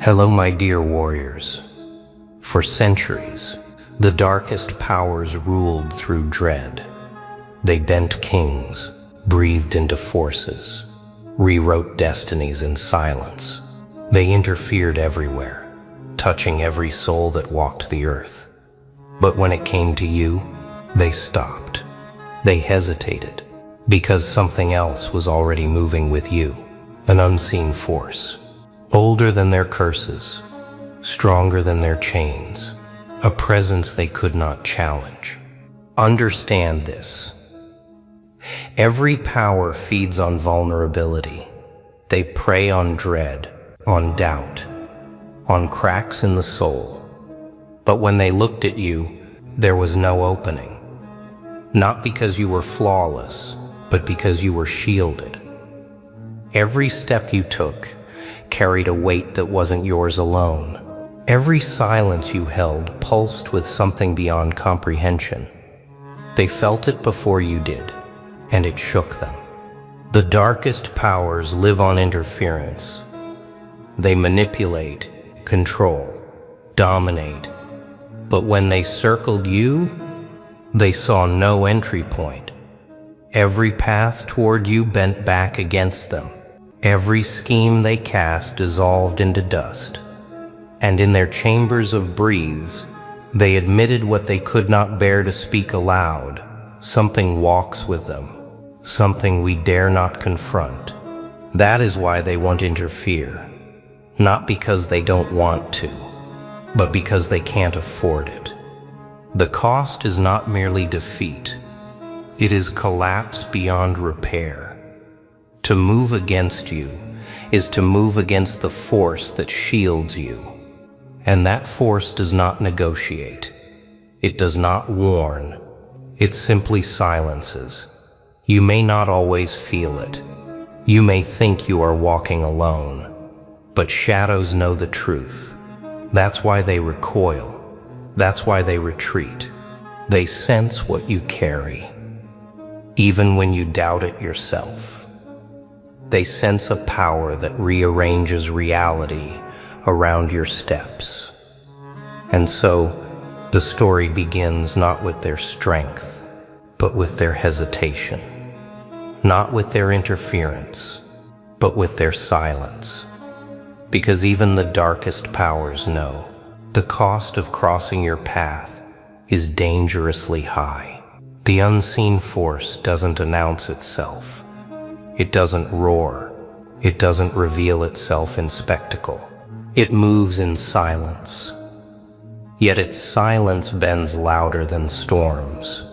Hello, my dear warriors. For centuries, the darkest powers ruled through dread. They bent kings, breathed into forces, rewrote destinies in silence. They interfered everywhere, touching every soul that walked the earth. But when it came to you, they stopped. They hesitated, because something else was already moving with you, an unseen force, older than their curses, stronger than their chains, a presence they could not challenge. Understand this. Every power feeds on vulnerability. They prey on dread, on doubt, on cracks in the soul. But when they looked at you, there was no opening. Not because you were flawless, but because you were shielded. Every step you took carried a weight that wasn't yours alone. Every silence you held pulsed with something beyond comprehension. They felt it before you did, and it shook them. The darkest powers live on interference. They manipulate, control, dominate. But when they circled you, they saw no entry point. Every path toward you bent back against them. Every scheme they cast dissolved into dust. And in their chambers of breaths, they admitted what they could not bear to speak aloud. Something walks with them, something we dare not confront. That is why they won't interfere. Not because they don't want to, but because they can't afford it. The cost is not merely defeat. It is collapse beyond repair. To move against you is to move against the force that shields you. And that force does not negotiate. It does not warn. It simply silences. You may not always feel it. You may think you are walking alone. But shadows know the truth. That's why they recoil. That's why they retreat. They sense what you carry, even when you doubt it yourself. They sense a power that rearranges reality around your steps. And so, the story begins not with their strength, but with their hesitation. Not with their interference, but with their silence. Because even the darkest powers know the cost of crossing your path is dangerously high. The unseen force doesn't announce itself. It doesn't roar. It doesn't reveal itself in spectacle. It moves in silence. Yet its silence bends louder than storms.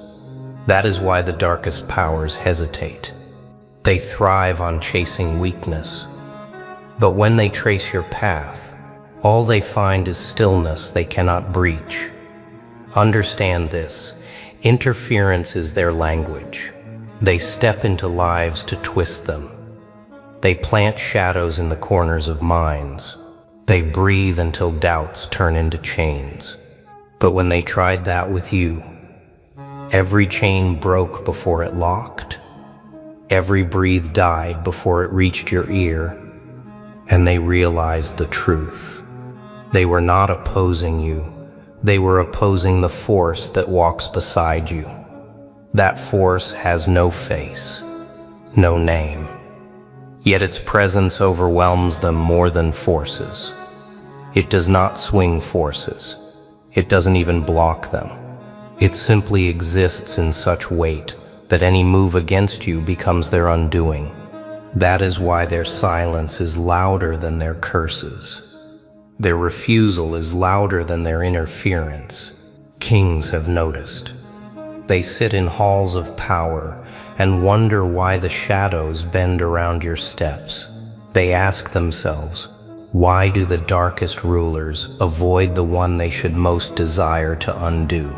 That is why the darkest powers hesitate. They thrive on chasing weakness. But when they trace your path, all they find is stillness they cannot breach. Understand this. Interference is their language. They step into lives to twist them. They plant shadows in the corners of minds. They breathe until doubts turn into chains. But when they tried that with you, every chain broke before it locked. Every breath died before it reached your ear. And they realized the truth. They were not opposing you. They were opposing the force that walks beside you. That force has no face, no name. Yet its presence overwhelms them more than forces. It does not swing forces. It doesn't even block them. It simply exists in such weight that any move against you becomes their undoing. That is why their silence is louder than their curses. Their refusal is louder than their interference. Kings have noticed. They sit in halls of power and wonder why the shadows bend around your steps. They ask themselves, why do the darkest rulers avoid the one they should most desire to undo?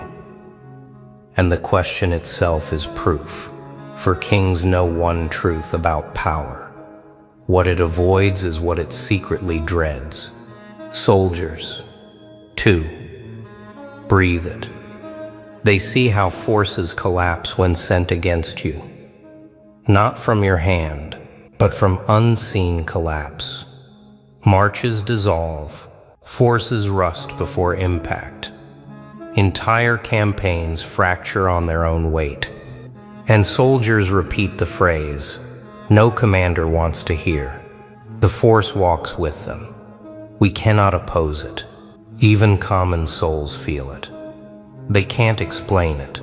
And the question itself is proof. For kings know one truth about power. What it avoids is what it secretly dreads. Soldiers, too, breathe it. They see how forces collapse when sent against you. Not from your hand, but from unseen collapse. Marches dissolve, forces rust before impact. Entire campaigns fracture on their own weight. And soldiers repeat the phrase no commander wants to hear. The force walks with them. We cannot oppose it. Even common souls feel it. They can't explain it,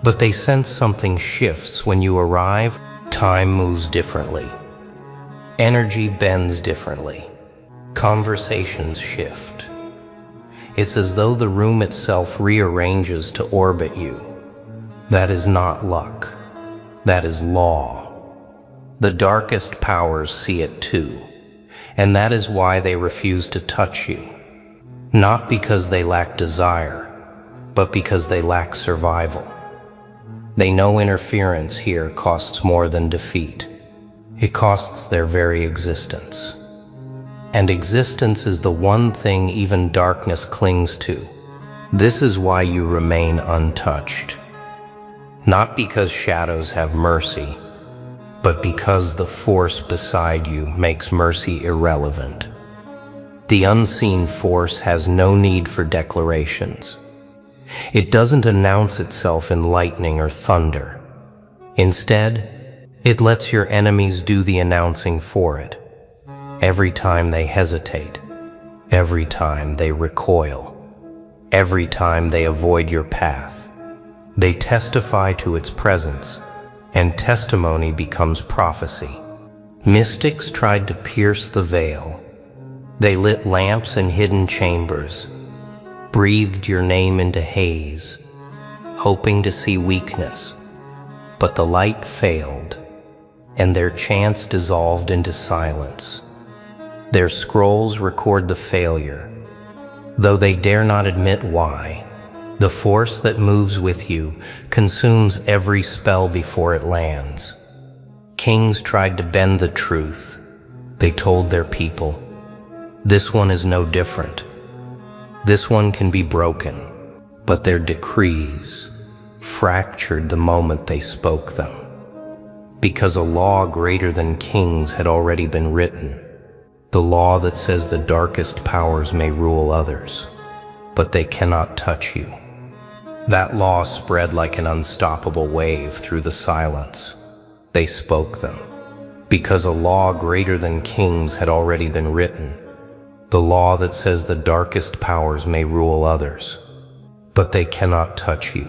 but they sense something shifts when you arrive. Time moves differently. Energy bends differently. Conversations shift. It's as though the room itself rearranges to orbit you. That is not luck. That is law. The darkest powers see it too, and that is why they refuse to touch you. Not because they lack desire, but because they lack survival. They know interference here costs more than defeat. It costs their very existence. And existence is the one thing even darkness clings to. This is why you remain untouched. Not because shadows have mercy, but because the force beside you makes mercy irrelevant. The unseen force has no need for declarations. It doesn't announce itself in lightning or thunder. Instead, it lets your enemies do the announcing for it. Every time they hesitate, every time they recoil, every time they avoid your path, they testify to its presence, and testimony becomes prophecy. Mystics tried to pierce the veil. They lit lamps in hidden chambers, breathed your name into haze, hoping to see weakness. But the light failed, and their chants dissolved into silence. Their scrolls record the failure, though they dare not admit why. The force that moves with you consumes every spell before it lands. Kings tried to bend the truth. They told their people, this one is no different. This one can be broken. But their decrees fractured the moment they spoke them. Because a law greater than kings had already been written. The law that says the darkest powers may rule others, but they cannot touch you. That law spread like an unstoppable wave through the silence. They spoke them. Because a law greater than kings had already been written. The law that says the darkest powers may rule others, but they cannot touch you.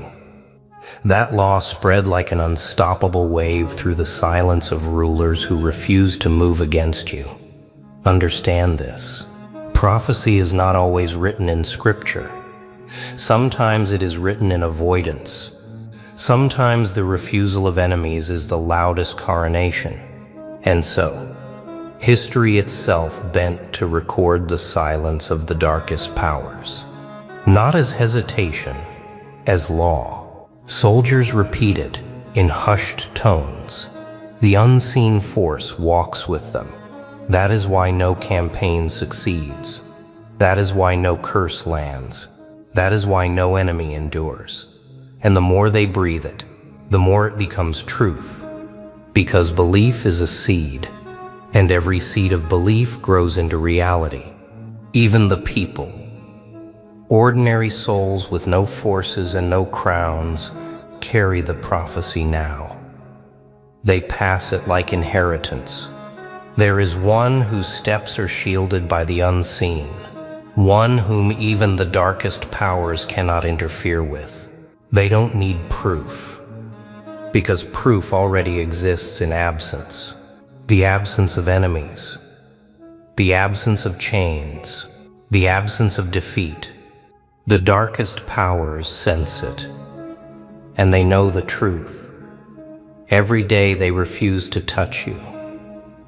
That law spread like an unstoppable wave through the silence of rulers who refuse to move against you. Understand this. Prophecy is not always written in scripture. Sometimes it is written in avoidance. Sometimes the refusal of enemies is the loudest coronation. And so, history itself bent to record the silence of the darkest powers. Not as hesitation, as law. Soldiers repeat it in hushed tones. The unseen force walks with them. That is why no campaign succeeds. That is why no curse lands. That is why no enemy endures. And the more they breathe it, the more it becomes truth. Because belief is a seed, and every seed of belief grows into reality. Even the people, ordinary souls with no forces and no crowns, carry the prophecy now. They pass it like inheritance. There is one whose steps are shielded by the unseen, one whom even the darkest powers cannot interfere with. They don't need proof, because proof already exists in absence. The absence of enemies, the absence of chains, the absence of defeat. The darkest powers sense it, and they know the truth. Every day they refuse to touch you.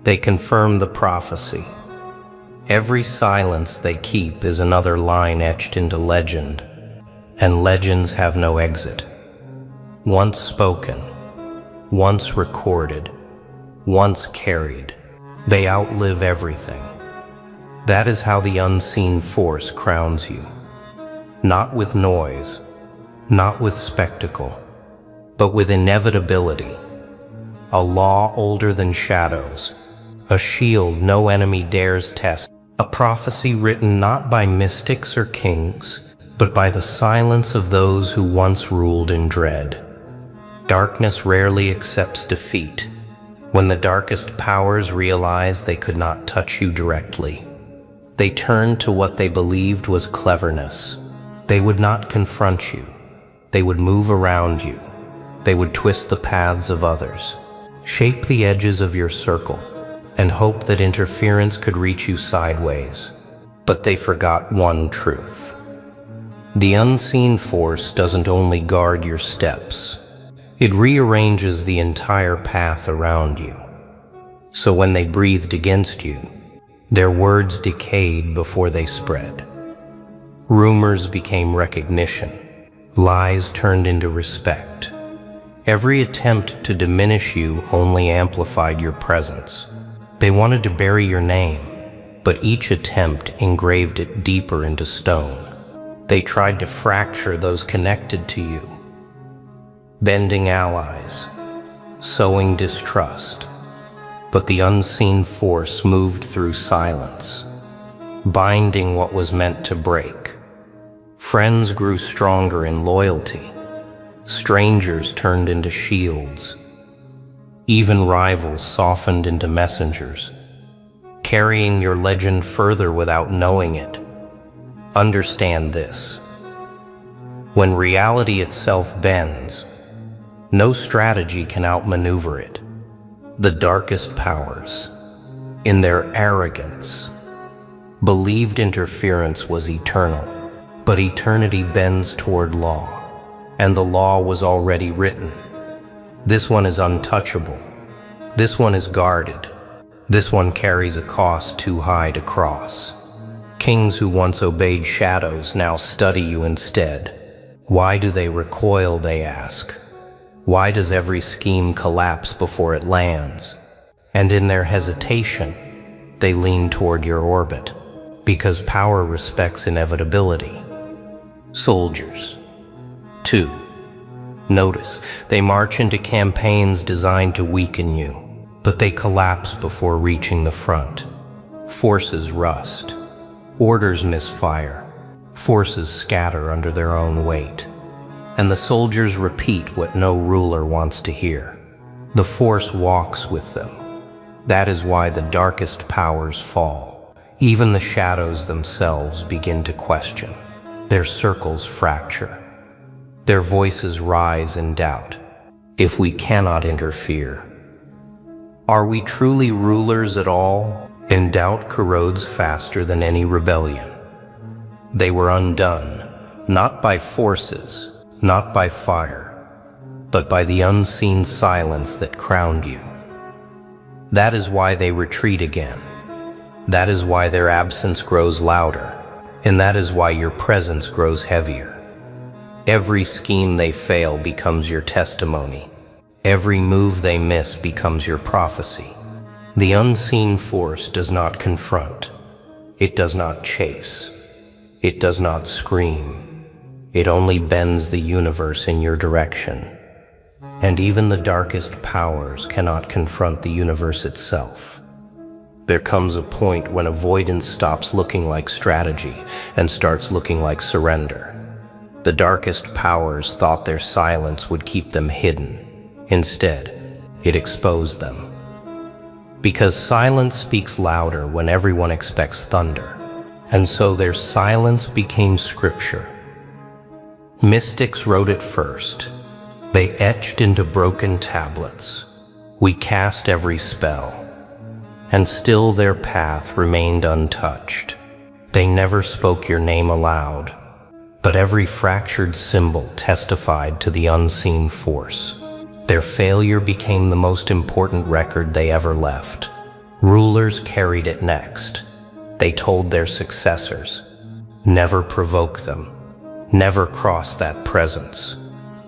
They confirm the prophecy. Every silence they keep is another line etched into legend, and legends have no exit. Once spoken, once recorded, once carried, they outlive everything. That is how the unseen force crowns you. Not with noise, not with spectacle, but with inevitability. A law older than shadows, a shield no enemy dares test, A prophecy written not by mystics or kings, but by the silence of those who once ruled in dread. Darkness rarely accepts defeat. When the darkest powers realized they could not touch you directly, they turned to what they believed was cleverness. They would not confront you. They would move around you. They would twist the paths of others, shape the edges of your circle, and hope that interference could reach you sideways. But they forgot one truth. The unseen force doesn't only guard your steps, it rearranges the entire path around you. So when they breathed against you, their words decayed before they spread. Rumors became recognition. Lies turned into respect. Every attempt to diminish you only amplified your presence. They wanted to bury your name, but each attempt engraved it deeper into stone. They tried to fracture those connected to you, bending allies, sowing distrust. But the unseen force moved through silence, binding what was meant to break. Friends grew stronger in loyalty. Strangers turned into shields. Even rivals softened into messengers, carrying your legend further without knowing it. Understand this. When reality itself bends, no strategy can outmaneuver it. The darkest powers, in their arrogance, believed interference was eternal. But eternity bends toward law, and the law was already written. This one is untouchable. This one is guarded. This one carries a cost too high to cross. Kings who once obeyed shadows now study you instead. Why do they recoil, they ask? Why does every scheme collapse before it lands? And in their hesitation, they lean toward your orbit, because power respects inevitability. Soldiers. 2. Notice, they march into campaigns designed to weaken you, but they collapse before reaching the front. Forces rust. Orders misfire. Forces scatter under their own weight. And the soldiers repeat what no ruler wants to hear. The force walks with them. That is why the darkest powers fall. Even the shadows themselves begin to question. Their circles fracture. Their voices rise in doubt. If we cannot interfere, are we truly rulers at all? And doubt corrodes faster than any rebellion. They were undone, not by forces, not by fire, but by the unseen silence that crowned you. That is why they retreat again. That is why their absence grows louder. And that is why your presence grows heavier. Every scheme they fail becomes your testimony. Every move they miss becomes your prophecy. The unseen force does not confront. It does not chase. It does not scream. It only bends the universe in your direction. And even the darkest powers cannot confront the universe itself. There comes a point when avoidance stops looking like strategy and starts looking like surrender. The darkest powers thought their silence would keep them hidden. Instead, it exposed them. Because silence speaks louder when everyone expects thunder, and so their silence became scripture. Mystics wrote it first. They etched into broken tablets. We cast every spell. And still their path remained untouched. They never spoke your name aloud, but every fractured symbol testified to the unseen force. Their failure became the most important record they ever left. Rulers carried it next. They told their successors, never provoke them, never cross that presence.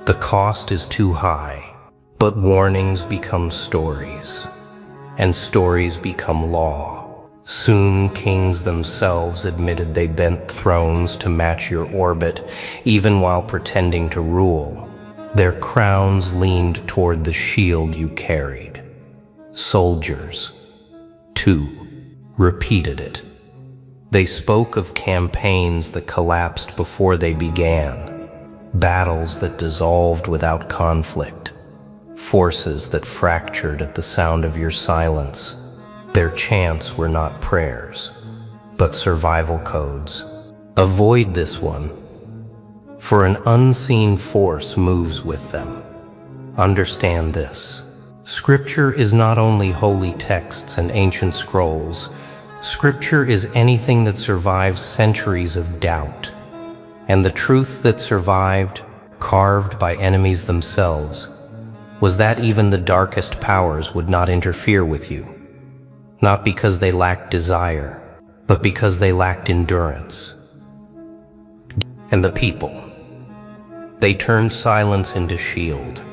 The cost is too high, but warnings become stories. And stories become law. Soon kings themselves admitted they bent thrones to match your orbit, even while pretending to rule. Their crowns leaned toward the shield you carried. Soldiers, too, repeated it. They spoke of campaigns that collapsed before they began, battles that dissolved without conflict, forces that fractured at the sound of your silence. Their chants were not prayers, but survival codes. Avoid this one, for an unseen force moves with them. Understand this. Scripture is not only holy texts and ancient scrolls. Scripture is anything that survives centuries of doubt. And the truth that survived, carved by enemies themselves, was that even the darkest powers would not interfere with you. Not because they lacked desire, but because they lacked endurance. And the people, they turned silence into shield.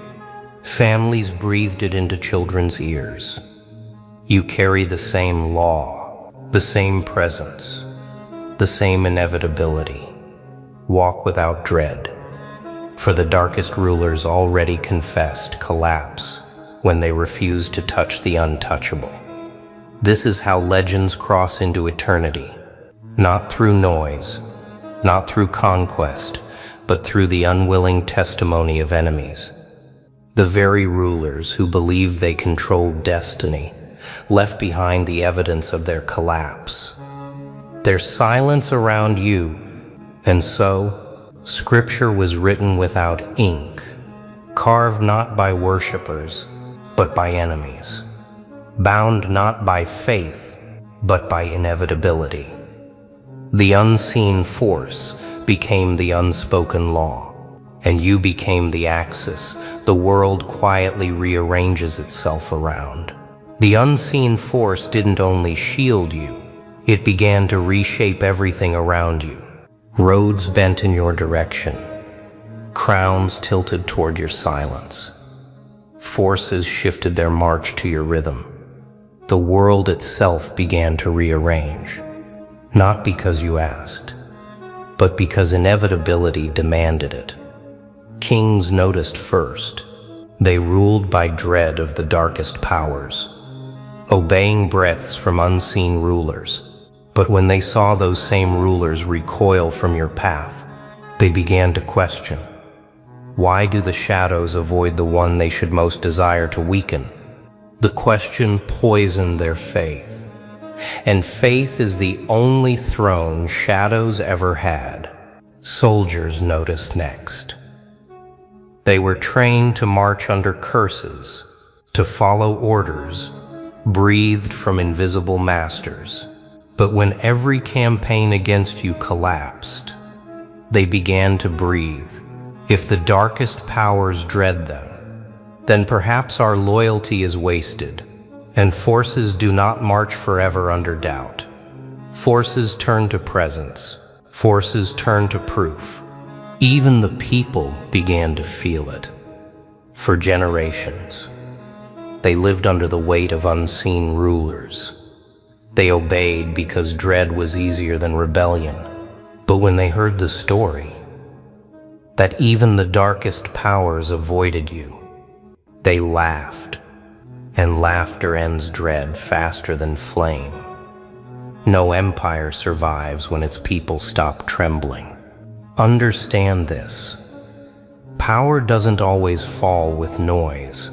Families breathed it into children's ears. You carry the same law, the same presence, the same inevitability. Walk without dread, for the darkest rulers already confessed collapse when they refused to touch the untouchable. This is how legends cross into eternity, not through noise, not through conquest, but through the unwilling testimony of enemies. The very rulers who believed they controlled destiny left behind the evidence of their collapse. Their silence around you, and so, Scripture was written without ink, carved not by worshipers, but by enemies, bound not by faith, but by inevitability. The unseen force became the unspoken law, and you became the axis the world quietly rearranges itself around. The unseen force didn't only shield you, it began to reshape everything around you. Roads bent in your direction, crowns tilted toward your silence. Forces shifted their march to your rhythm. The world itself began to rearrange, not because you asked, but because inevitability demanded it. Kings noticed first. They ruled by dread of the darkest powers, obeying breaths from unseen rulers. But when they saw those same rulers recoil from your path, they began to question. Why do the shadows avoid the one they should most desire to weaken? The question poisoned their faith. And faith is the only throne shadows ever had. Soldiers noticed next. They were trained to march under curses, to follow orders, breathed from invisible masters. But when every campaign against you collapsed, they began to breathe. If the darkest powers dread them, then perhaps our loyalty is wasted, and forces do not march forever under doubt. Forces turn to presence. Forces turn to proof. Even the people began to feel it. For generations, they lived under the weight of unseen rulers. They obeyed because dread was easier than rebellion. But when they heard the story, that even the darkest powers avoided you, they laughed. And laughter ends dread faster than flame. No empire survives when its people stop trembling. Understand this. Power doesn't always fall with noise.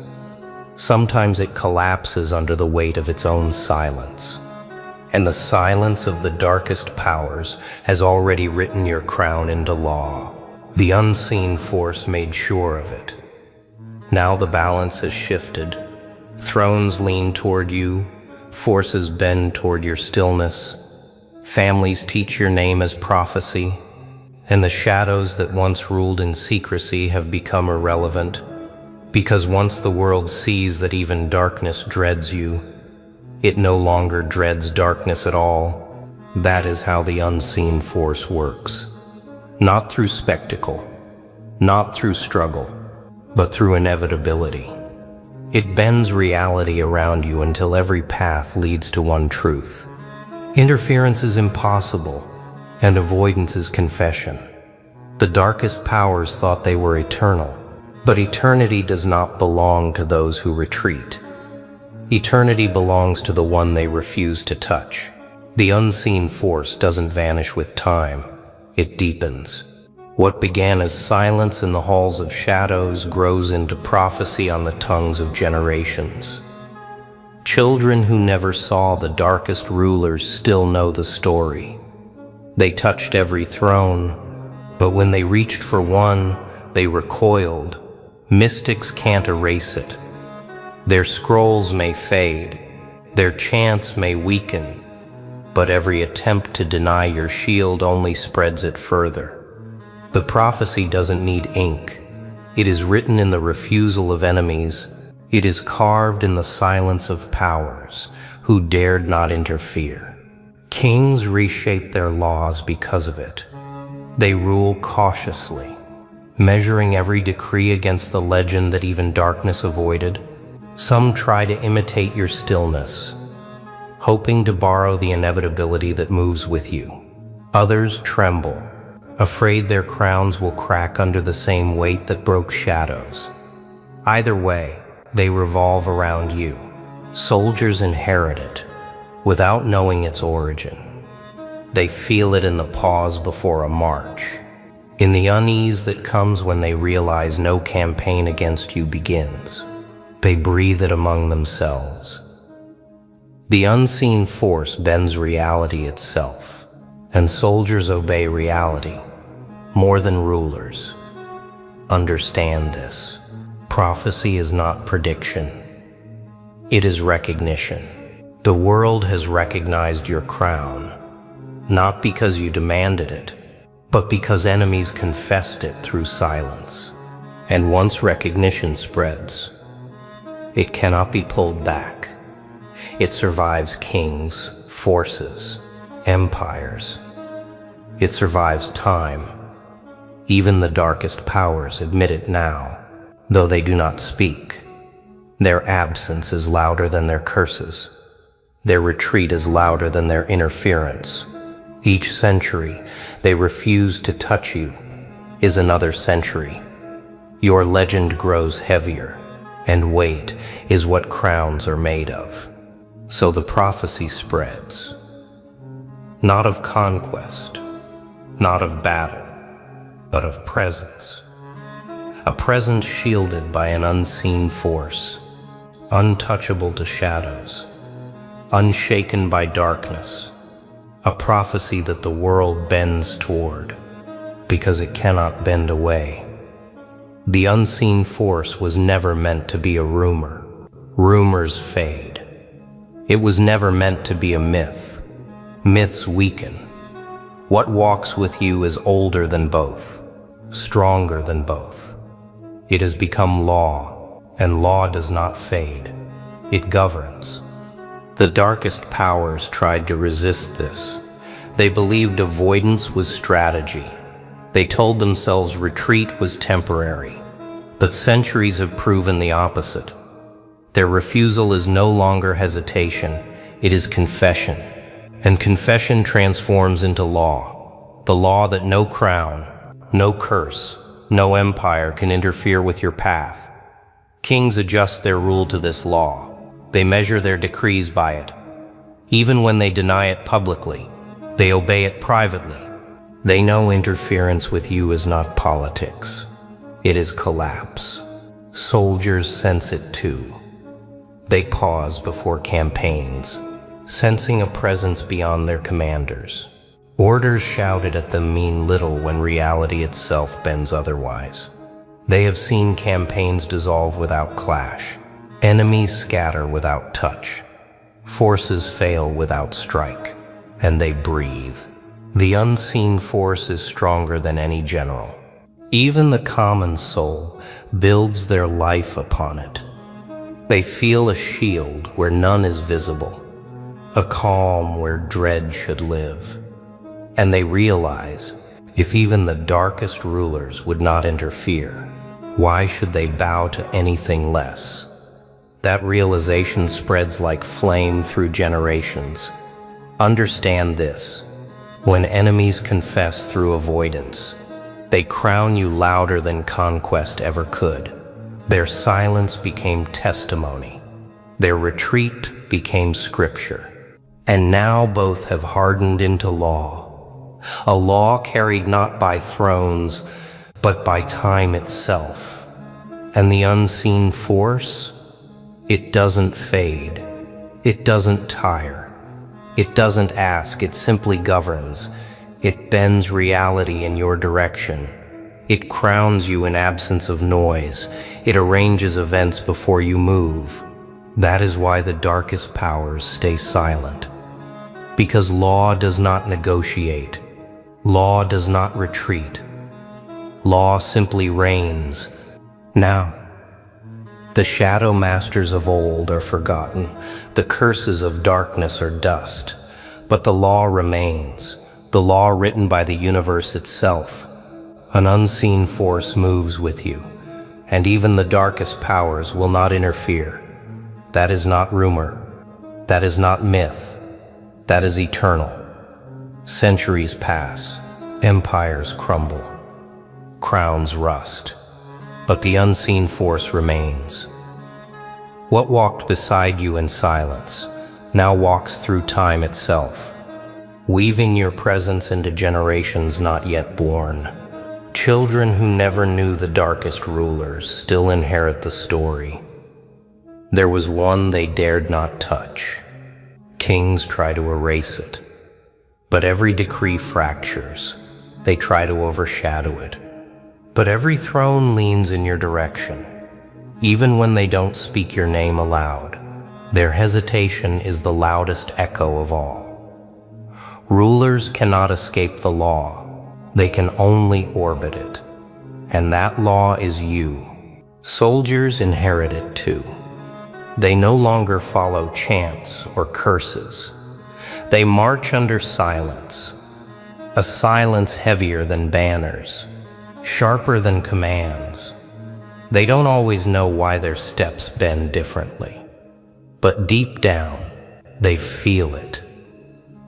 Sometimes it collapses under the weight of its own silence. And the silence of the darkest powers has already written your crown into law. The unseen force made sure of it. Now the balance has shifted. Thrones lean toward you, forces bend toward your stillness. Families teach your name as prophecy, and the shadows that once ruled in secrecy have become irrelevant. Because once the world sees that even darkness dreads you, it no longer dreads darkness at all. That is how the unseen force works. Not through spectacle, not through struggle, but through inevitability. It bends reality around you until every path leads to one truth. Interference is impossible, and avoidance is confession. The darkest powers thought they were eternal, but eternity does not belong to those who retreat. Eternity belongs to the one they refuse to touch. The unseen force doesn't vanish with time, it deepens. What began as silence in the halls of shadows grows into prophecy on the tongues of generations. Children who never saw the darkest rulers still know the story. They touched every throne, but when they reached for one, they recoiled. Mystics can't erase it. Their scrolls may fade, their chants may weaken, but every attempt to deny your shield only spreads it further. The prophecy doesn't need ink. It is written in the refusal of enemies. It is carved in the silence of powers who dared not interfere. Kings reshape their laws because of it. They rule cautiously, measuring every decree against the legend that even darkness avoided. Some try to imitate your stillness, hoping to borrow the inevitability that moves with you. Others tremble, afraid their crowns will crack under the same weight that broke shadows. Either way, they revolve around you. Soldiers inherit it, without knowing its origin. They feel it in the pause before a march, in the unease that comes when they realize no campaign against you begins. They breathe it among themselves. The unseen force bends reality itself, and soldiers obey reality more than rulers. Understand this. Prophecy is not prediction. It is recognition. The world has recognized your crown, not because you demanded it, but because enemies confessed it through silence. And once recognition spreads, it cannot be pulled back. It survives kings, forces, empires. It survives time. Even the darkest powers admit it now, though they do not speak. Their absence is louder than their curses. Their retreat is louder than their interference. Each century they refuse to touch you is another century. Your legend grows heavier, and weight is what crowns are made of. So the prophecy spreads, not of conquest, not of battle, but of presence. A presence shielded by an unseen force, untouchable to shadows, unshaken by darkness. A prophecy that the world bends toward, because it cannot bend away. The unseen force was never meant to be a rumor. Rumors fade. It was never meant to be a myth. Myths weaken. What walks with you is older than both, stronger than both. It has become law, and law does not fade. It governs. The darkest powers tried to resist this. They believed avoidance was strategy. They told themselves retreat was temporary. But centuries have proven the opposite. Their refusal is no longer hesitation, it is confession. And confession transforms into law. The law that no crown, no curse, no empire can interfere with your path. Kings adjust their rule to this law. They measure their decrees by it. Even when they deny it publicly, they obey it privately. They know interference with you is not politics. It is collapse. Soldiers sense it too. They pause before campaigns, sensing a presence beyond their commanders. Orders shouted at them mean little when reality itself bends otherwise. They have seen campaigns dissolve without clash, enemies scatter without touch, forces fail without strike, and they breathe. The unseen force is stronger than any general. Even the common soul builds their life upon it. They feel a shield where none is visible, a calm where dread should live. And they realize, if even the darkest rulers would not interfere, why should they bow to anything less? That realization spreads like flame through generations. Understand this. When enemies confess through avoidance, they crown you louder than conquest ever could. Their silence became testimony. Their retreat became scripture. And now both have hardened into law, a law carried not by thrones, but by time itself. And the unseen force, it doesn't fade, it doesn't tire, it doesn't ask, it simply governs. It bends reality in your direction. It crowns you in absence of noise. It arranges events before you move. That is why the darkest powers stay silent. Because law does not negotiate. Law does not retreat. Law simply reigns. Now, the shadow masters of old are forgotten. The curses of darkness are dust. But the law remains. The law written by the universe itself. An unseen force moves with you, and even the darkest powers will not interfere. That is not rumor. That is not myth. That is eternal. Centuries pass, empires crumble, crowns rust, but the unseen force remains. What walked beside you in silence now walks through time itself, weaving your presence into generations not yet born. Children who never knew the darkest rulers still inherit the story. There was one they dared not touch. Kings try to erase it, but every decree fractures. They try to overshadow it, but every throne leans in your direction. Even when they don't speak your name aloud, their hesitation is the loudest echo of all. Rulers cannot escape the law. They can only orbit it. And that law is you. Soldiers inherit it too. They no longer follow chants or curses. They march under silence. A silence heavier than banners, sharper than commands. They don't always know why their steps bend differently. But deep down, they feel it.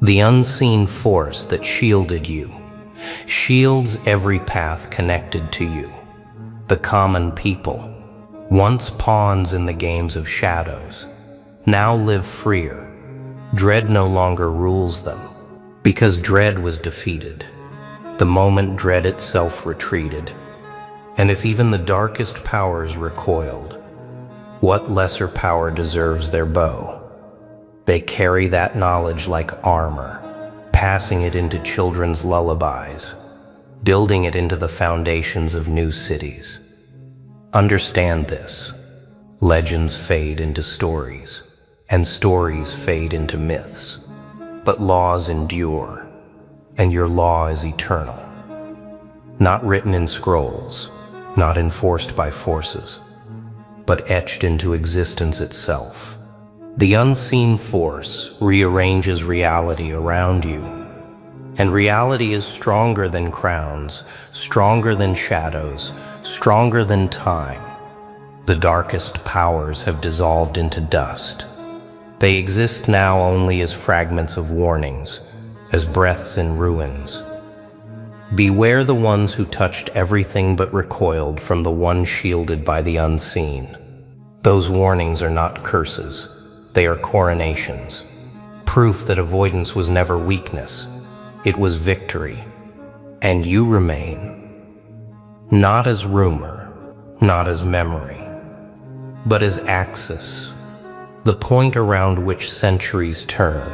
The unseen force that shielded you shields every path connected to you. The common people, once pawns in the games of shadows, now live freer. Dread no longer rules them, because dread was defeated. The moment dread itself retreated. And if even the darkest powers recoiled, what lesser power deserves their bow? They carry that knowledge like armor, passing it into children's lullabies, building it into the foundations of new cities. Understand this. Legends fade into stories, and stories fade into myths. But laws endure, and your law is eternal. Not written in scrolls, not enforced by forces, but etched into existence itself. The unseen force rearranges reality around you, and reality is stronger than crowns, stronger than shadows, stronger than time. The darkest powers have dissolved into dust. They exist now only as fragments of warnings, as breaths in ruins. Beware the ones who touched everything but recoiled from the one shielded by the unseen. Those warnings are not curses. They are coronations, proof that avoidance was never weakness. It was victory. And you remain, not as rumor, not as memory, but as axis, the point around which centuries turn,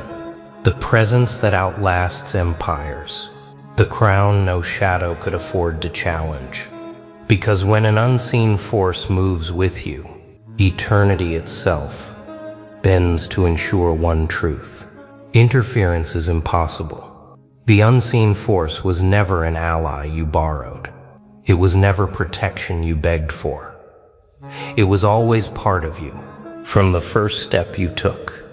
the presence that outlasts empires, the crown no shadow could afford to challenge. Because when an unseen force moves with you, eternity itself bends to ensure one truth. Interference is impossible. The unseen force was never an ally you borrowed. It was never protection you begged for. It was always part of you. From the first step you took,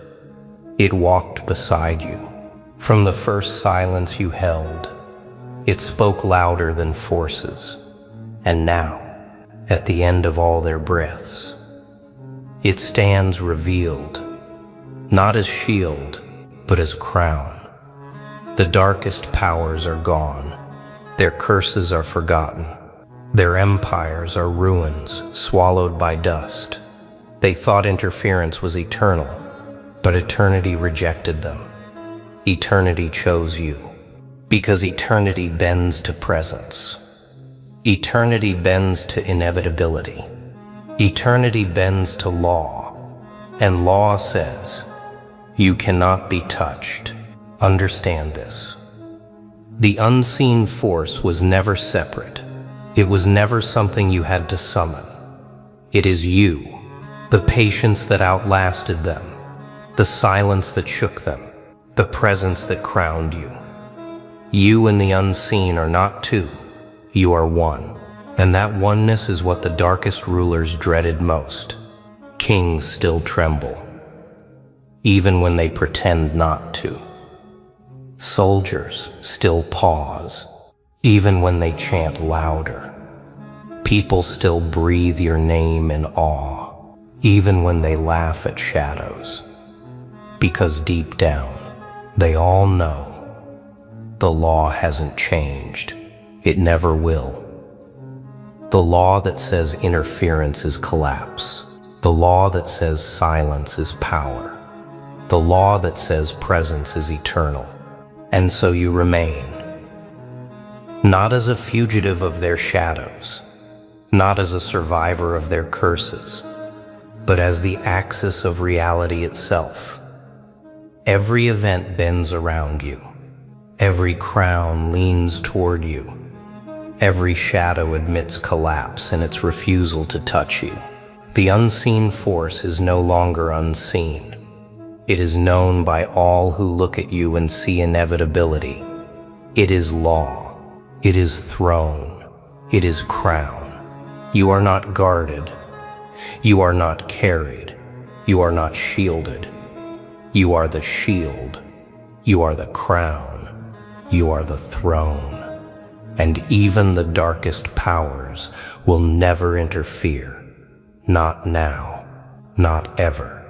it walked beside you. From the first silence you held, it spoke louder than forces. And now, at the end of all their breaths, it stands revealed, not as shield, but as crown. The darkest powers are gone. Their curses are forgotten. Their empires are ruins, swallowed by dust. They thought interference was eternal, but eternity rejected them. Eternity chose you, because eternity bends to presence. Eternity bends to inevitability. Eternity bends to law, and law says, you cannot be touched. Understand this. The unseen force was never separate. It was never something you had to summon. It is you, the patience that outlasted them, the silence that shook them, the presence that crowned you. You and the unseen are not two, you are one. And that oneness is what the darkest rulers dreaded most. Kings still tremble, even when they pretend not to. Soldiers still pause, even when they chant louder. People still breathe your name in awe, even when they laugh at shadows. Because deep down, they all know the law hasn't changed. It never will. The law that says interference is collapse. The law that says silence is power. The law that says presence is eternal. And so you remain, not as a fugitive of their shadows, not as a survivor of their curses, but as the axis of reality itself. Every event bends around you. Every crown leans toward you. Every shadow admits collapse in its refusal to touch you. The unseen force is no longer unseen. It is known by all who look at you and see inevitability. It is law. It is throne. It is crown. You are not guarded. You are not carried. You are not shielded. You are the shield. You are the crown. You are the throne. And even the darkest powers will never interfere. Not now, not ever.